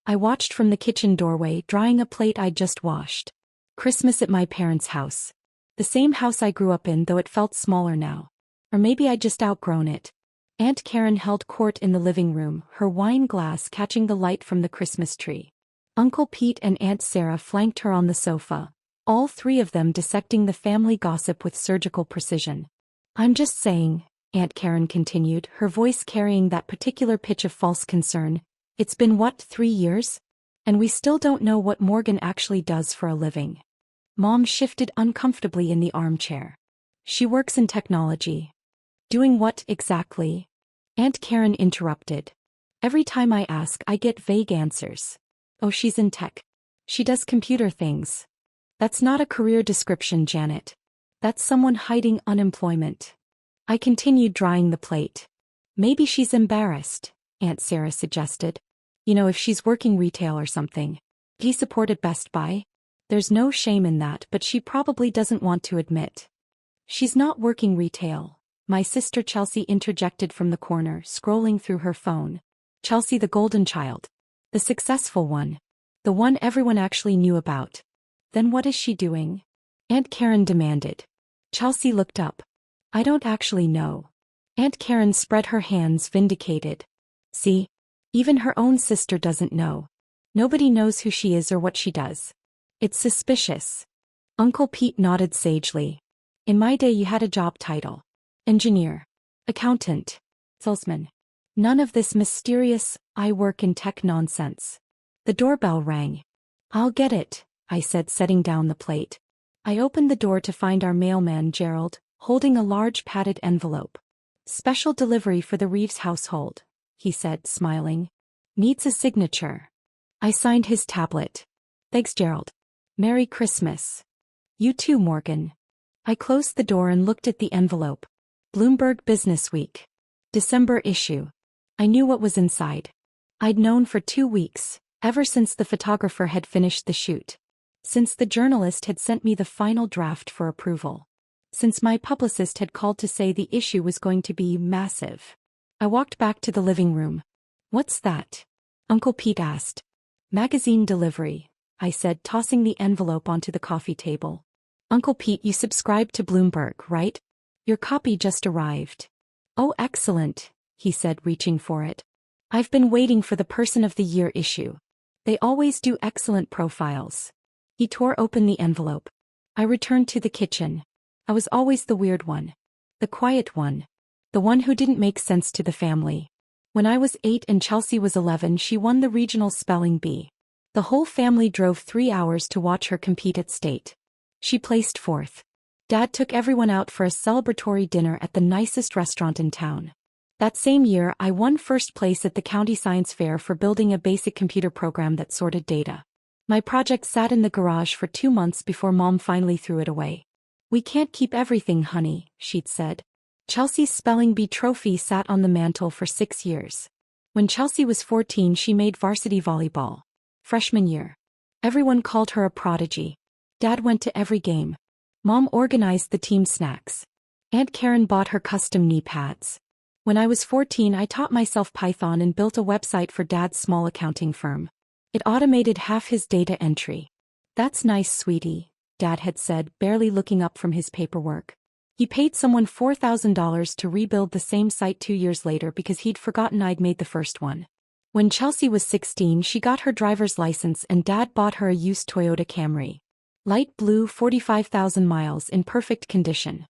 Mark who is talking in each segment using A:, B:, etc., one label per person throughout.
A: I watched from the kitchen doorway, drying a plate I'd just washed. Christmas at my parents' house. The same house I grew up in, though it felt smaller now. Or maybe I'd just outgrown it. Aunt Karen held court in the living room, her wine glass catching the light from the Christmas tree. Uncle Pete and Aunt Sarah flanked her on the sofa, all three of them dissecting the family gossip with surgical precision. I'm just saying, Aunt Karen continued, her voice carrying that particular pitch of false concern. It's been what, 3 years? And we still don't know what Morgan actually does for a living. Mom shifted uncomfortably in the armchair. She works in technology. Doing what exactly? Aunt Karen interrupted. Every time I ask, I get vague answers. Oh, she's in tech. She does computer things. That's not a career description, Janet. That's someone hiding unemployment. I continued drying the plate. Maybe she's embarrassed, Aunt Sarah suggested. You know, if she's working retail or something. He supported Best Buy. There's no shame in that, but she probably doesn't want to admit. She's not working retail, my sister Chelsea interjected from the corner, scrolling through her phone. Chelsea, the golden child. The successful one. The one everyone actually knew about. Then what is she doing? Aunt Karen demanded. Chelsea looked up. I don't actually know. Aunt Karen spread her hands, vindicated. See? Even her own sister doesn't know. Nobody knows who she is or what she does. It's suspicious. Uncle Pete nodded sagely. In my day you had a job title. Engineer. Accountant. Salesman. None of this mysterious, I work in tech nonsense. The doorbell rang. I'll get it, I said, setting down the plate. I opened the door to find our mailman Gerald, holding a large padded envelope. Special delivery for the Reeves household, he said, smiling. Needs a signature. I signed his tablet. Thanks, Gerald. Merry Christmas. You too, Morgan. I closed the door and looked at the envelope. Bloomberg Business Week. December issue. I knew what was inside. I'd known for 2 weeks, ever since the photographer had finished the shoot. Since the journalist had sent me the final draft for approval. Since my publicist had called to say the issue was going to be massive. I walked back to the living room. What's that? Uncle Pete asked. Magazine delivery, I said, tossing the envelope onto the coffee table. Uncle Pete, you subscribe to Bloomberg, right? Your copy just arrived. Oh, excellent, he said, reaching for it. I've been waiting for the Person of the Year issue. They always do excellent profiles. He tore open the envelope. I returned to the kitchen. I was always the weird one. The quiet one. The one who didn't make sense to the family. When I was 8 and Chelsea was 11, she won the regional spelling bee. The whole family drove 3 hours to watch her compete at state. She placed 4th. Dad took everyone out for a celebratory dinner at the nicest restaurant in town. That same year, I won first place at the county science fair for building a basic computer program that sorted data. My project sat in the garage for 2 months before Mom finally threw it away. We can't keep everything, honey, she'd said. Chelsea's spelling bee trophy sat on the mantle for 6 years. When Chelsea was 14, she made varsity volleyball. Freshman year. Everyone called her a prodigy. Dad went to every game. Mom organized the team snacks. Aunt Karen bought her custom knee pads. When I was 14, I taught myself Python and built a website for Dad's small accounting firm. It automated half his data entry. That's nice, sweetie, Dad had said, barely looking up from his paperwork. He paid someone $4,000 to rebuild the same site 2 years later because he'd forgotten I'd made the first one. When Chelsea was 16, she got her driver's license and Dad bought her a used Toyota Camry. Light blue, 45,000 miles, in perfect condition.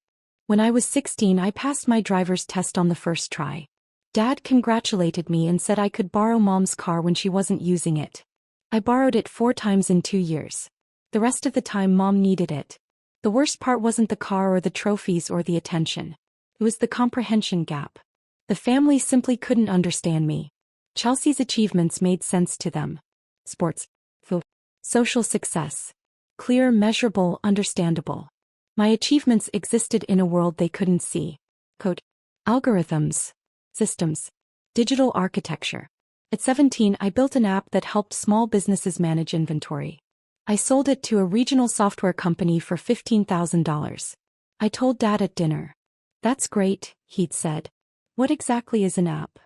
A: When I was 16, I passed my driver's test on the first try. Dad congratulated me and said I could borrow Mom's car when she wasn't using it. I borrowed it 4 times in 2 years. The rest of the time Mom needed it. The worst part wasn't the car or the trophies or the attention. It was the comprehension gap. The family simply couldn't understand me. Chelsea's achievements made sense to them. Sports. Social success. Clear, measurable, understandable. My achievements existed in a world they couldn't see. Code. Algorithms. Systems. Digital architecture. At 17, I built an app that helped small businesses manage inventory. I sold it to a regional software company for $15,000. I told Dad at dinner. That's great, he'd said. What exactly is an app?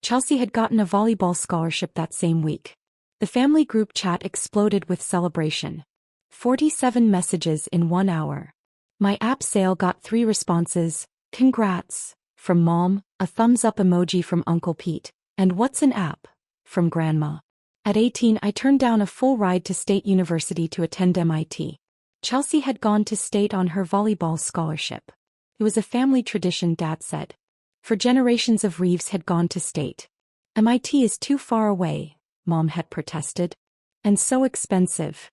A: Chelsea had gotten a volleyball scholarship that same week. The family group chat exploded with celebration. 47 messages in 1 hour. My app sale got 3 responses, congrats, from mom, a thumbs up emoji from Uncle Pete, and what's an app, from grandma. At 18 I turned down a full ride to State University to attend MIT. Chelsea had gone to State on her volleyball scholarship. It was a family tradition, Dad said. For generations of Reeves had gone to State. MIT is too far away, Mom had protested. And so expensive.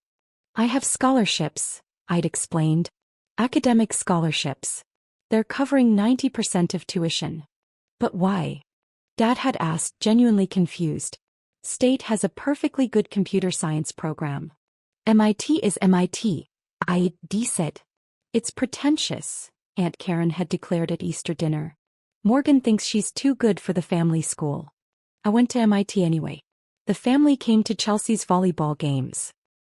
A: I have scholarships, I'd explained. Academic scholarships. They're covering 90% of tuition. But why? Dad had asked, genuinely confused. State has a perfectly good computer science program. MIT is MIT, I'd said. It's pretentious, Aunt Karen had declared at Easter dinner. Morgan thinks she's too good for the family school. I went to MIT anyway. The family came to Chelsea's volleyball games.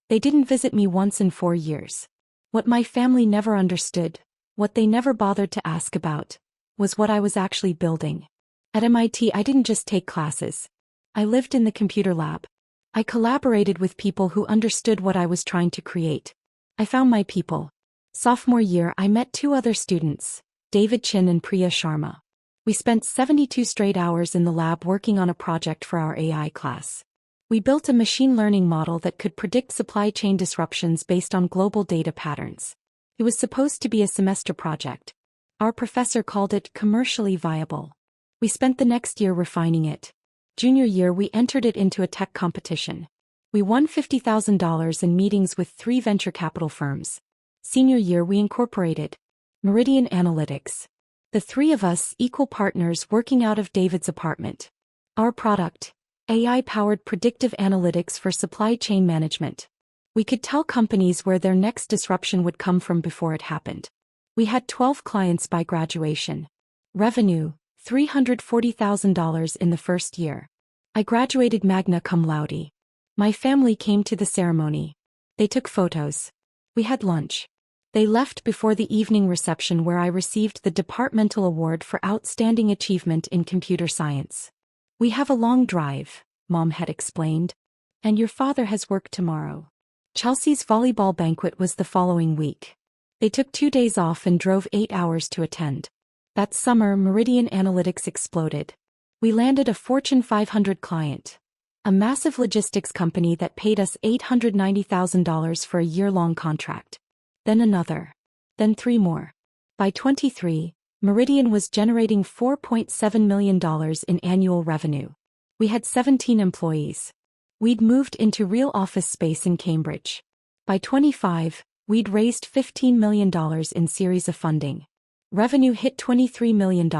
A: They didn't visit me once in 4 years. What my family never understood, what they never bothered to ask about, was what I was actually building. At MIT I didn't just take classes. I lived in the computer lab. I collaborated with people who understood what I was trying to create. I found my people. Sophomore year I met 2 other students, David Chin and Priya Sharma. We spent 72 straight hours in the lab working on a project for our AI class. We built a machine learning model that could predict supply chain disruptions based on global data patterns. It was supposed to be a semester project. Our professor called it commercially viable. We spent the next year refining it. Junior year we entered it into a tech competition. We won $50,000 in meetings with 3 venture capital firms. Senior year we incorporated Meridian Analytics. The 3 of us equal partners working out of David's apartment. Our product, AI-powered predictive analytics for supply chain management. We could tell companies where their next disruption would come from before it happened. We had 12 clients by graduation. Revenue, $340,000 in the first year. I graduated magna cum laude. My family came to the ceremony. They took photos. We had lunch. They left before the evening reception where I received the departmental award for outstanding achievement in computer science. We have a long drive, Mom had explained. And your father has work tomorrow. Chelsea's volleyball banquet was the following week. They took 2 days off and drove 8 hours to attend. That summer, Meridian Analytics exploded. We landed a Fortune 500 client. A massive logistics company that paid us $890,000 for a year-long contract. Then another. Then 3 more. By 23, Meridian was generating $4.7 million in annual revenue. We had 17 employees. We'd moved into real office space in Cambridge. By 25, we'd raised $15 million in series of funding. Revenue hit $23 million.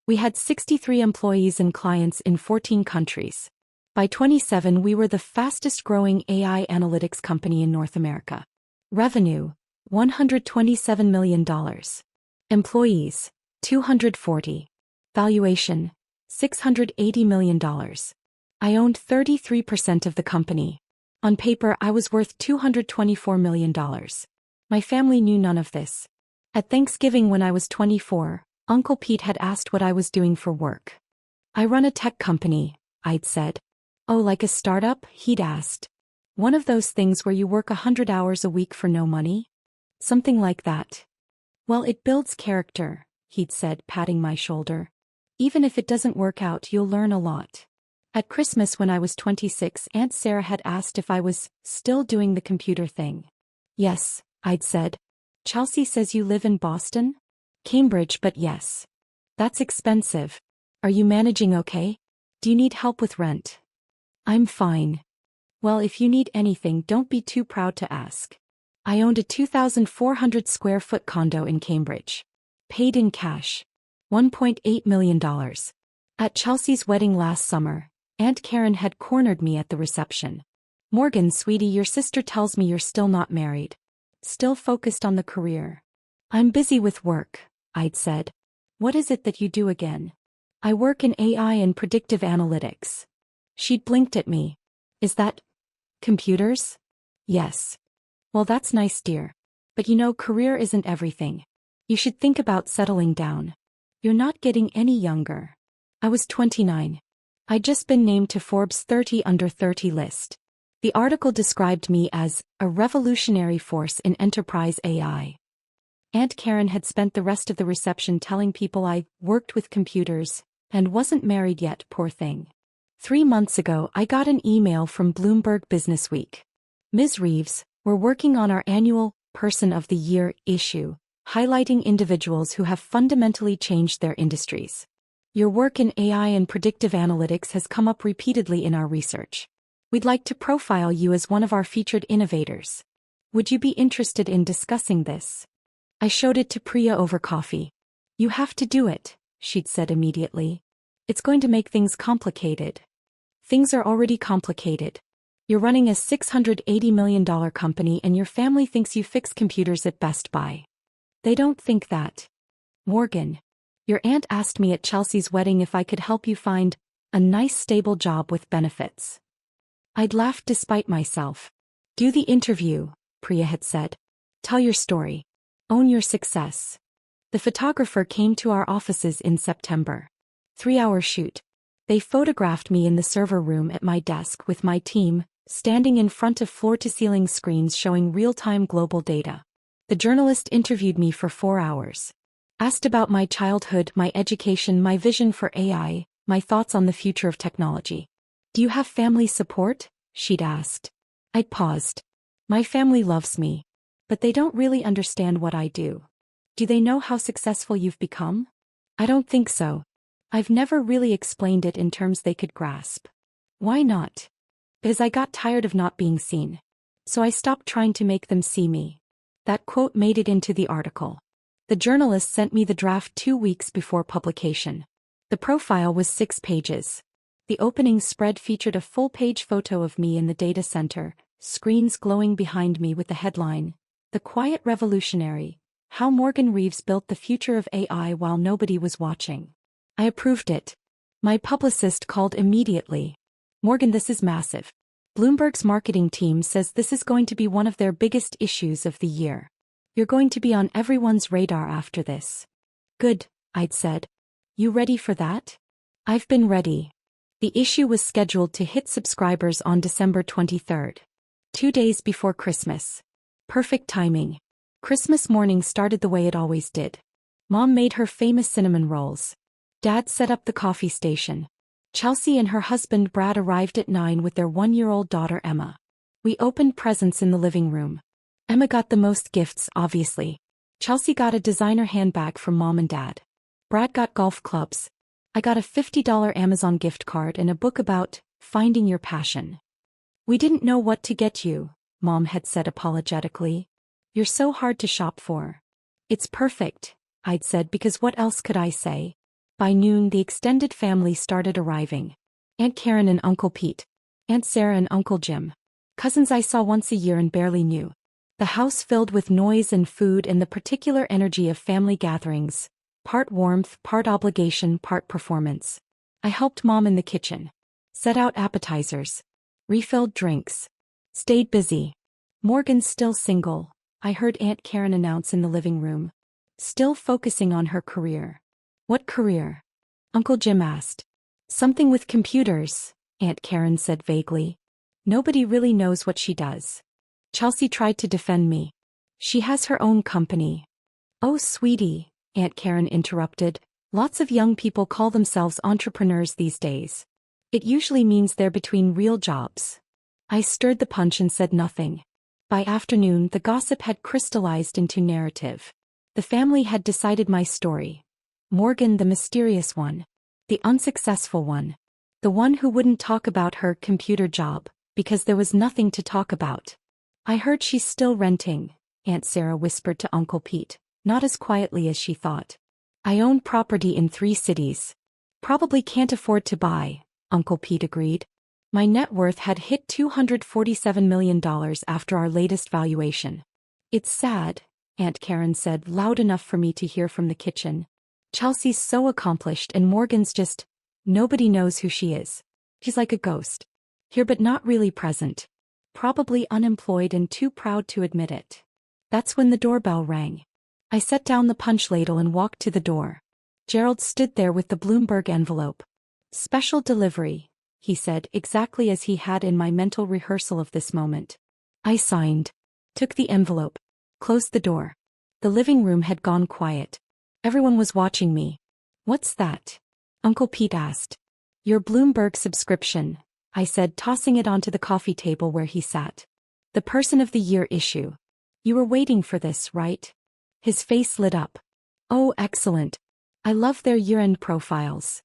A: We had 63 employees and clients in 14 countries. By 27, we were the fastest-growing AI analytics company in North America. Revenue, $127 million. Employees, 240. Valuation, $680 million. I owned 33% of the company. On paper, I was worth $224 million. My family knew none of this. At Thanksgiving when I was 24, Uncle Pete had asked what I was doing for work. I run a tech company, I'd said. Oh, like a startup? He'd asked. One of those things where you work 100 hours a week for no money? Something like that. Well, it builds character, he'd said, patting my shoulder. Even if it doesn't work out, you'll learn a lot. At Christmas when I was 26, Aunt Sarah had asked if I was still doing the computer thing. Yes, I'd said. Chelsea says you live in Boston? Cambridge, but yes. That's expensive. Are you managing okay? Do you need help with rent? I'm fine. Well, if you need anything, don't be too proud to ask. I owned a 2,400 square foot condo in Cambridge. Paid in cash. $1.8 million. At Chelsea's wedding last summer, Aunt Karen had cornered me at the reception. Morgan, sweetie, your sister tells me you're still not married. Still focused on the career. I'm busy with work, I'd said. What is it that you do again? I work in AI and predictive analytics. She'd blinked at me. Is that computers? Yes. Well, that's nice, dear. But you know, career isn't everything. You should think about settling down. You're not getting any younger. I was 29. I'd just been named to Forbes 30 under 30 list. The article described me as a revolutionary force in enterprise AI. Aunt Karen had spent the rest of the reception telling people I worked with computers and wasn't married yet, poor thing. 3 months ago, I got an email from Bloomberg Businessweek. Ms. Reeves, we're working on our annual Person of the Year issue, highlighting individuals who have fundamentally changed their industries. Your work in AI and predictive analytics has come up repeatedly in our research. We'd like to profile you as one of our featured innovators. Would you be interested in discussing this? I showed it to Priya over coffee. You have to do it, she'd said immediately. It's going to make things complicated. Things are already complicated. You're running a $680 million company and your family thinks you fix computers at Best Buy. They don't think that. Morgan, your aunt asked me at Chelsea's wedding if I could help you find a nice stable job with benefits. I'd laughed despite myself. Do the interview, Priya had said. Tell your story. Own your success. The photographer came to our offices in September. 3-hour shoot. They photographed me in the server room at my desk with my team, standing in front of floor-to-ceiling screens showing real-time global data. The journalist interviewed me for 4 hours. Asked about my childhood, my education, my vision for AI, my thoughts on the future of technology. Do you have family support? She'd asked. I'd paused. My family loves me. But they don't really understand what I do. Do they know how successful you've become? I don't think so. I've never really explained it in terms they could grasp. Why not? Because I got tired of not being seen. So I stopped trying to make them see me. That quote made it into the article. The journalist sent me the draft 2 weeks before publication. The profile was 6 pages. The opening spread featured a full-page photo of me in the data center, screens glowing behind me with the headline, "The Quiet Revolutionary, How Morgan Reeves Built the Future of AI While Nobody Was Watching." I approved it. My publicist called immediately. Morgan, this is massive. Bloomberg's marketing team says this is going to be one of their biggest issues of the year. You're going to be on everyone's radar after this. Good, I'd said. You ready for that? I've been ready. The issue was scheduled to hit subscribers on December 23rd. 2 days before Christmas. Perfect timing. Christmas morning started the way it always did. Mom made her famous cinnamon rolls. Dad set up the coffee station. Chelsea and her husband Brad arrived at 9 with their 1-year-old daughter Emma. We opened presents in the living room. Emma got the most gifts, obviously. Chelsea got a designer handbag from Mom and Dad. Brad got golf clubs. I got a $50 Amazon gift card and a book about finding your passion. We didn't know what to get you, Mom had said apologetically. You're so hard to shop for. It's perfect, I'd said, because what else could I say? By noon, the extended family started arriving. Aunt Karen and Uncle Pete. Aunt Sarah and Uncle Jim. Cousins I saw once a year and barely knew. The house filled with noise and food and the particular energy of family gatherings, part warmth, part obligation, part performance. I helped Mom in the kitchen. Set out appetizers. Refilled drinks. Stayed busy. Morgan's still single, I heard Aunt Karen announce in the living room. Still focusing on her career. What career? Uncle Jim asked. Something with computers, Aunt Karen said vaguely. Nobody really knows what she does. Chelsea tried to defend me. She has her own company. Oh, sweetie, Aunt Karen interrupted. Lots of young people call themselves entrepreneurs these days. It usually means they're between real jobs. I stirred the punch and said nothing. By afternoon, the gossip had crystallized into narrative. The family had decided my story. Morgan, the mysterious one. The unsuccessful one. The one who wouldn't talk about her computer job, because there was nothing to talk about. I heard she's still renting, Aunt Sarah whispered to Uncle Pete, not as quietly as she thought. I own property in 3 cities. Probably can't afford to buy, Uncle Pete agreed. My net worth had hit $247 million after our latest valuation. It's sad, Aunt Karen said, loud enough for me to hear from the kitchen. Chelsea's so accomplished and Morgan's just, nobody knows who she is. She's like a ghost. Here but not really present. Probably unemployed and too proud to admit it. That's when the doorbell rang. I set down the punch ladle and walked to the door. Gerald stood there with the Bloomberg envelope. Special delivery, he said exactly as he had in my mental rehearsal of this moment. I signed, took the envelope, closed the door. The living room had gone quiet. Everyone was watching me. What's that? Uncle Pete asked. Your Bloomberg subscription, I said, tossing it onto the coffee table where he sat. The Person of the Year issue. You were waiting for this, right? His face lit up. Oh, excellent. I love their year-end profiles.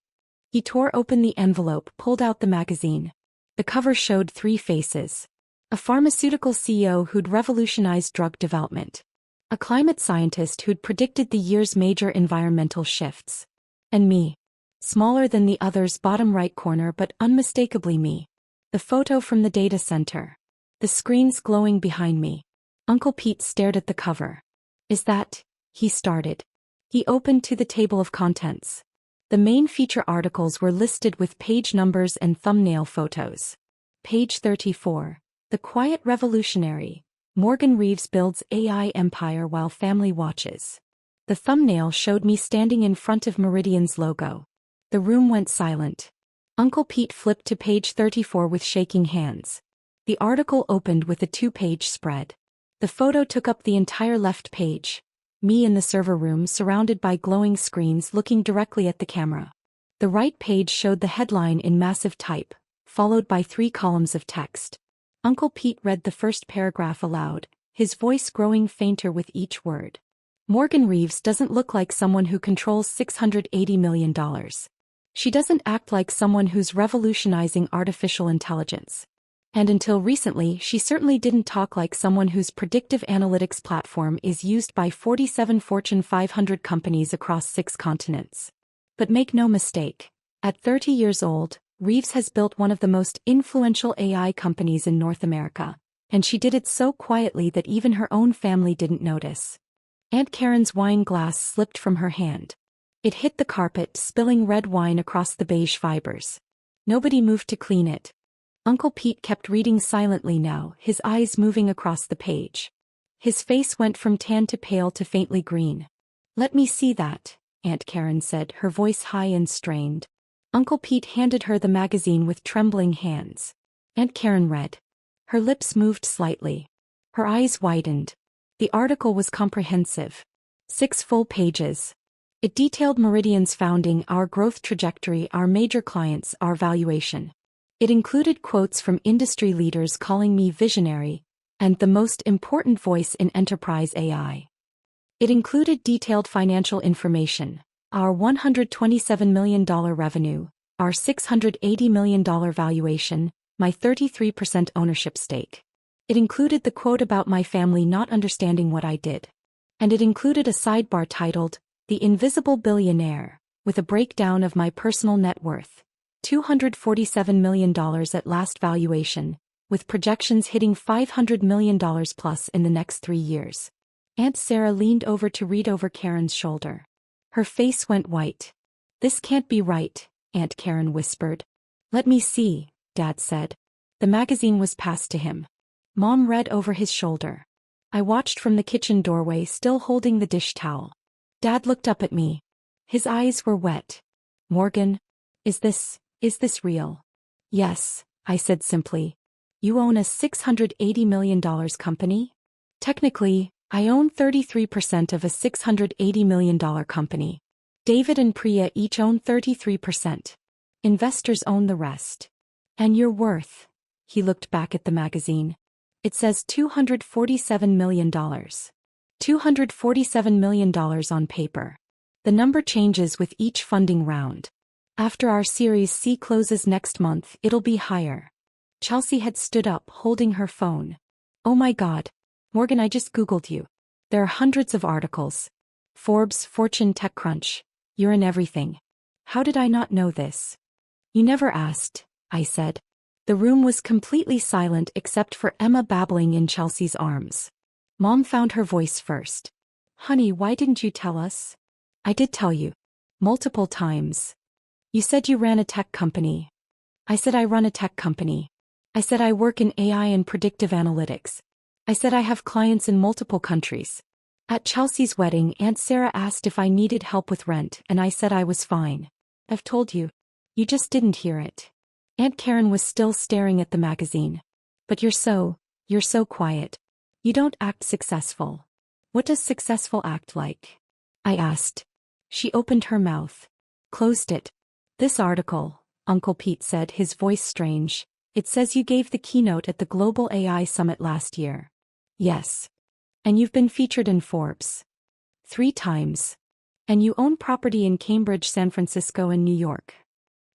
A: He tore open the envelope, pulled out the magazine. The cover showed 3 faces. A pharmaceutical CEO who'd revolutionized drug development. A climate scientist who'd predicted the year's major environmental shifts. And me. Smaller than the others, bottom right corner, but unmistakably me. The photo from the data center. The screens glowing behind me. Uncle Pete stared at the cover. Is that? He started. He opened to the table of contents. The main feature articles were listed with page numbers and thumbnail photos. Page 34. The Quiet Revolutionary. Morgan Reeves builds AI empire while family watches. The thumbnail showed me standing in front of Meridian's logo. The room went silent. Uncle Pete flipped to page 34 with shaking hands. The article opened with a 2-page spread. The photo took up the entire left page. Me in the server room surrounded by glowing screens looking directly at the camera. The right page showed the headline in massive type, followed by 3 columns of text. Uncle Pete read the first paragraph aloud, his voice growing fainter with each word. Morgan Reeves doesn't look like someone who controls $680 million. She doesn't act like someone who's revolutionizing artificial intelligence. And until recently, she certainly didn't talk like someone whose predictive analytics platform is used by 47 Fortune 500 companies across 6 continents. But make no mistake, at 30 years old, Reeves has built one of the most influential AI companies in North America, and she did it so quietly that even her own family didn't notice. Aunt Karen's wine glass slipped from her hand. It hit the carpet, spilling red wine across the beige fibers. Nobody moved to clean it. Uncle Pete kept reading silently now, his eyes moving across the page. His face went from tan to pale to faintly green. Let me see that, Aunt Karen said, her voice high and strained. Uncle Pete handed her the magazine with trembling hands. Aunt Karen read. Her lips moved slightly. Her eyes widened. The article was comprehensive. 6 full pages. It detailed Meridian's founding, our growth trajectory, our major clients, our valuation. It included quotes from industry leaders calling me visionary, and the most important voice in enterprise AI. It included detailed financial information, our $127 million revenue, our $680 million valuation, my 33% ownership stake. It included the quote about my family not understanding what I did. And it included a sidebar titled, The Invisible Billionaire, with a breakdown of my personal net worth. $247 million at last valuation, with projections hitting $500 million plus in the next 3 years. Aunt Sarah leaned over to read over Karen's shoulder. Her face went white. This can't be right, Aunt Karen whispered. Let me see, Dad said. The magazine was passed to him. Mom read over his shoulder. I watched from the kitchen doorway, still holding the dish towel. Dad looked up at me. His eyes were wet. Morgan, is this real? Yes, I said simply. You own a $680 million company? Technically, I own 33% of a $680 million company. David and Priya each own 33%. Investors own the rest. And your worth? He looked back at the magazine. It says $247 million. $247 million on paper. The number changes with each funding round. After our Series C closes next month, it'll be higher. Chelsea had stood up, holding her phone. Oh my God. Morgan, I just Googled you. There are hundreds of articles. Forbes, Fortune, TechCrunch. You're in everything. How did I not know this? You never asked, I said. The room was completely silent except for Emma babbling in Chelsea's arms. Mom found her voice first. Honey, why didn't you tell us? I did tell you. Multiple times. You said you ran a tech company. I said I run a tech company. I said I work in AI and predictive analytics. I said I have clients in multiple countries. At Chelsea's wedding, Aunt Sarah asked if I needed help with rent, and I said I was fine. I've told you. You just didn't hear it. Aunt Karen was still staring at the magazine. But you're so quiet. You don't act successful. What does successful act like? I asked. She opened her mouth. Closed it. This article, Uncle Pete said, his voice strange. It says you gave the keynote at the Global AI Summit last year. Yes. And you've been featured in Forbes. 3 times. And you own property in Cambridge, San Francisco, and New York.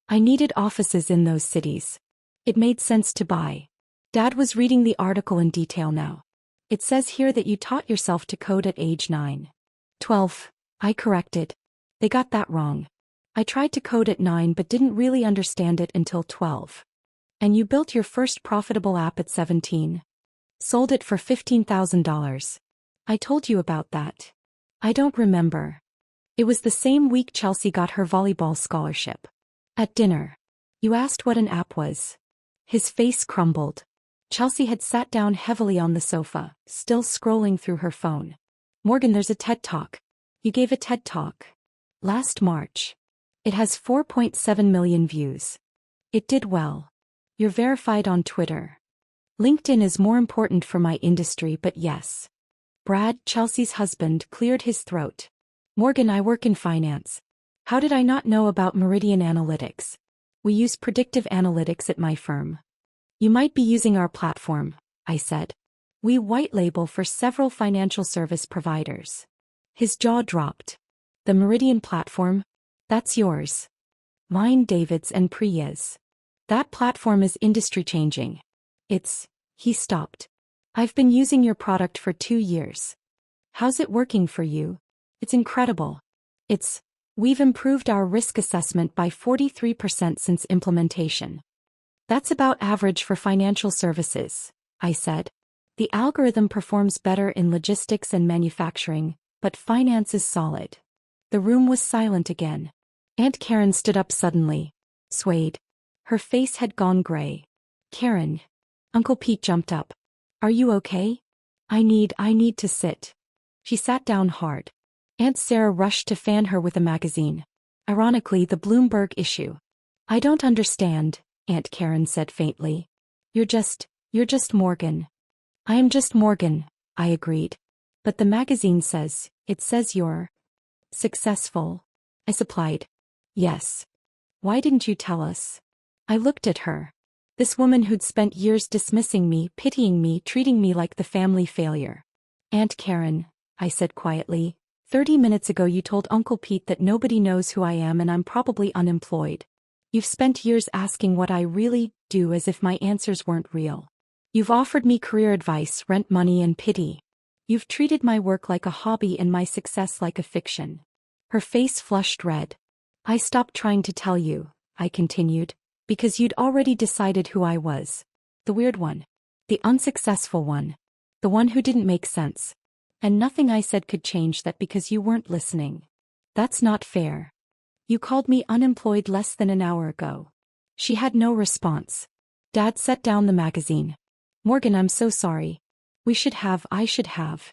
A: I needed offices in those cities. It made sense to buy. Dad was reading the article in detail now. It says here that you taught yourself to code at age 9. 12, I corrected. They got that wrong. I tried to code at 9 but didn't really understand it until 12. And you built your first profitable app at 17. Sold it for $15,000. I told you about that. I don't remember. It was the same week Chelsea got her volleyball scholarship. At dinner. You asked what an app was. His face crumbled. Chelsea had sat down heavily on the sofa, still scrolling through her phone. Morgan, there's a TED Talk. You gave a TED Talk. Last March. It has 4.7 million views. It did well. You're verified on Twitter. LinkedIn is more important for my industry, but yes. Brad, Chelsea's husband, cleared his throat. Morgan, I work in finance. How did I not know about Meridian Analytics? We use predictive analytics at my firm. You might be using our platform, I said. We white label for several financial service providers. His jaw dropped. The Meridian platform? That's yours. Mine, David's, and Priya's. That platform is industry-changing. He stopped. I've been using your product for 2 years. How's it working for you? It's incredible. We've improved our risk assessment by 43% since implementation. That's about average for financial services, I said. The algorithm performs better in logistics and manufacturing, but finance is solid. The room was silent again. Aunt Karen stood up suddenly. Swayed. Her face had gone gray. Karen. Uncle Pete jumped up. Are you okay? I need to sit. She sat down hard. Aunt Sarah rushed to fan her with a magazine. Ironically, the Bloomberg issue. I don't understand, Aunt Karen said faintly. You're just Morgan. I am just Morgan, I agreed. But the magazine says you're successful. I supplied. Yes. Why didn't you tell us? I looked at her. This woman who'd spent years dismissing me, pitying me, treating me like the family failure. Aunt Karen, I said quietly, 30 minutes ago you told Uncle Pete that nobody knows who I am and I'm probably unemployed. You've spent years asking what I really do as if my answers weren't real. You've offered me career advice, rent money, and pity. You've treated my work like a hobby and my success like a fiction. Her face flushed red. I stopped trying to tell you, I continued, because you'd already decided who I was. The weird one. The unsuccessful one. The one who didn't make sense. And nothing I said could change that because you weren't listening. That's not fair. You called me unemployed less than an hour ago. She had no response. Dad set down the magazine. Morgan, I'm so sorry. I should have.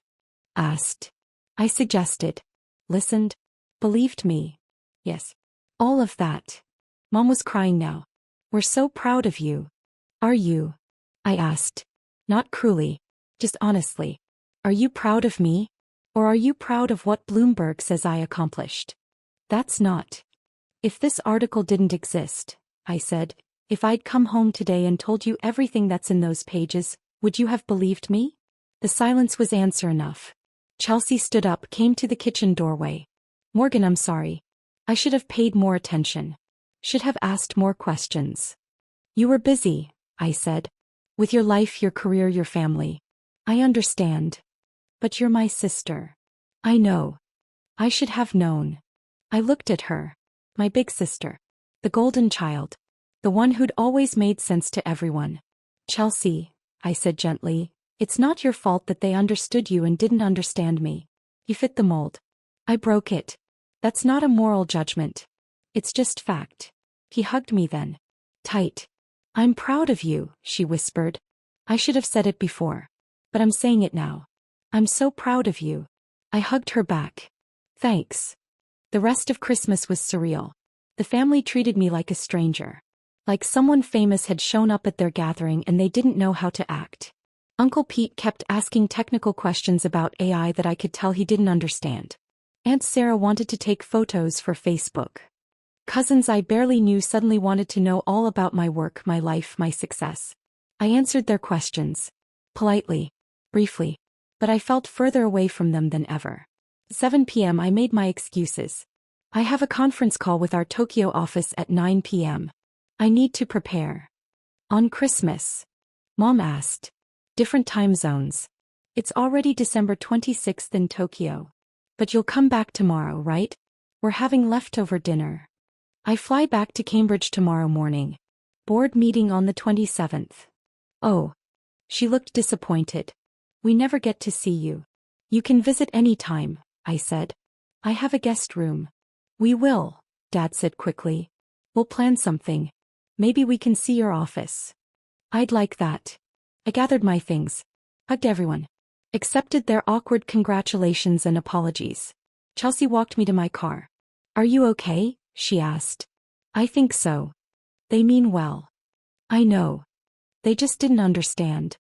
A: Asked. I suggested. Listened. Believed me. Yes. All of that. Mom was crying now. We're so proud of you. Are you? I asked. Not cruelly. Just honestly. Are you proud of me? Or are you proud of what Bloomberg says I accomplished? That's not. If this article didn't exist, I said, if I'd come home today and told you everything that's in those pages, would you have believed me? The silence was answer enough. Chelsea stood up, came to the kitchen doorway. Morgan, I'm sorry. I should have paid more attention. Should have asked more questions. You were busy, I said. With your life, your career, your family. I understand. But you're my sister. I know. I should have known. I looked at her. My big sister. The golden child. The one who'd always made sense to everyone. Chelsea, I said gently, it's not your fault that they understood you and didn't understand me. You fit the mold. I broke it. That's not a moral judgment. It's just fact. He hugged me then. Tight. I'm proud of you, she whispered. I should have said it before. But I'm saying it now. I'm so proud of you. I hugged her back. Thanks. The rest of Christmas was surreal. The family treated me like a stranger. Like someone famous had shown up at their gathering and they didn't know how to act. Uncle Pete kept asking technical questions about AI that I could tell he didn't understand. Aunt Sarah wanted to take photos for Facebook. Cousins I barely knew suddenly wanted to know all about my work, my life, my success. I answered their questions. Politely. Briefly. But I felt further away from them than ever. 7 p.m. I made my excuses. I have a conference call with our Tokyo office at 9 p.m. I need to prepare. On Christmas? Mom asked. Different time zones. It's already December 26th in Tokyo. But you'll come back tomorrow, right? We're having leftover dinner. I fly back to Cambridge tomorrow morning. Board meeting on the 27th. Oh. She looked disappointed. We never get to see you. You can visit any time, I said. I have a guest room. We will, Dad said quickly. We'll plan something. Maybe we can see your office. I'd like that. I gathered my things. Hugged everyone. Accepted their awkward congratulations and apologies. Chelsea walked me to my car. Are you okay? She asked. I think so. They mean well. I know. They just didn't understand.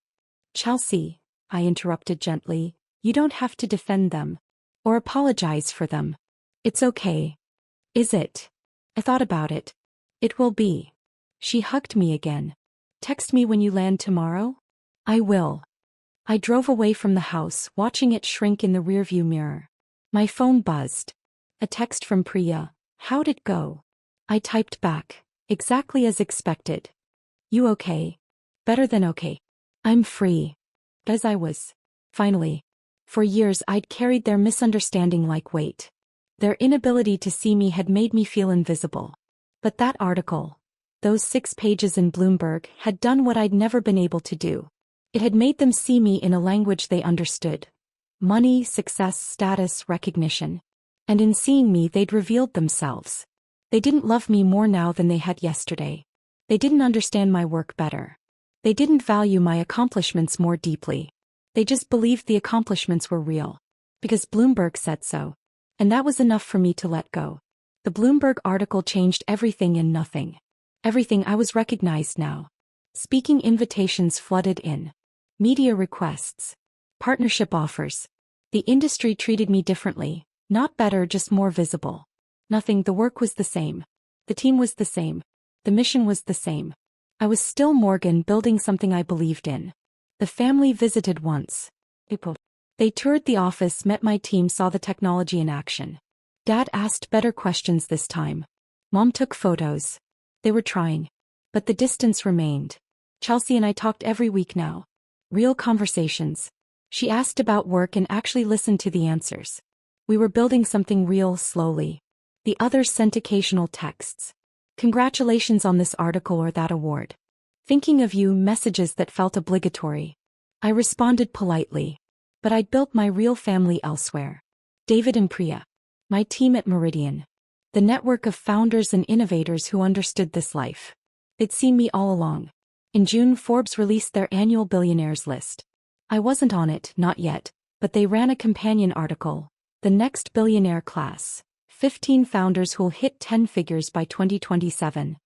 A: Chelsea, I interrupted gently, you don't have to defend them. Or apologize for them. It's okay. Is it? I thought about it. It will be. She hugged me again. Text me when you land tomorrow? I will. I drove away from the house, watching it shrink in the rearview mirror. My phone buzzed. A text from Priya. How'd it go? I typed back. Exactly as expected. You okay? Better than okay. I'm free. As I was. Finally. For years I'd carried their misunderstanding like weight. Their inability to see me had made me feel invisible. But that article, those 6 pages in Bloomberg, had done what I'd never been able to do. It had made them see me in a language they understood. Money, success, status, recognition. And in seeing me they'd revealed themselves. They didn't love me more now than they had yesterday. They didn't understand my work better. They didn't value my accomplishments more deeply. They just believed the accomplishments were real. Because Bloomberg said so. And that was enough for me to let go. The Bloomberg article changed everything and nothing. Everything. I was recognized now. Speaking invitations flooded in. Media requests. Partnership offers. The industry treated me differently. Not better, just more visible. Nothing. The work was the same. The team was the same. The mission was the same. I was still Morgan, building something I believed in. The family visited once. They toured the office, met my team, saw the technology in action. Dad asked better questions this time. Mom took photos. They were trying. But the distance remained. Chelsea and I talked every week now. Real conversations. She asked about work and actually listened to the answers. We were building something real slowly. The others sent occasional texts. Congratulations on this article or that award. Thinking of you, messages that felt obligatory. I responded politely. But I'd built my real family elsewhere. David and Priya. My team at Meridian. The network of founders and innovators who understood this life. They'd seen me all along. In June, Forbes released their annual billionaires list. I wasn't on it, not yet, but they ran a companion article. The next billionaire class. 15 founders who'll hit 10 figures by 2027.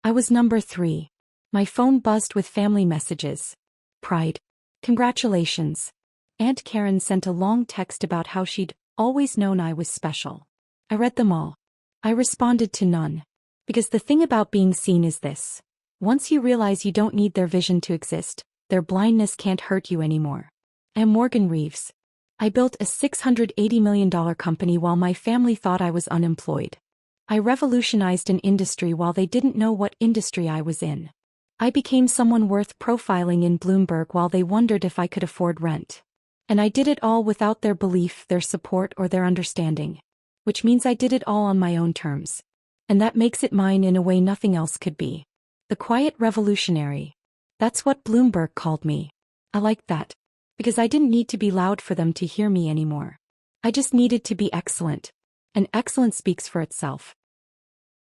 A: I was number 3. My phone buzzed with family messages. Pride. Congratulations. Aunt Karen sent a long text about how she'd always known I was special. I read them all. I responded to none. Because the thing about being seen is this. Once you realize you don't need their vision to exist, their blindness can't hurt you anymore. I'm Morgan Reeves. I built a $680 million company while my family thought I was unemployed. I revolutionized an industry while they didn't know what industry I was in. I became someone worth profiling in Bloomberg while they wondered if I could afford rent. And I did it all without their belief, their support, or their understanding. Which means I did it all on my own terms. And that makes it mine in a way nothing else could be. The quiet revolutionary. That's what Bloomberg called me. I liked that. Because I didn't need to be loud for them to hear me anymore. I just needed to be excellent. And excellence speaks for itself.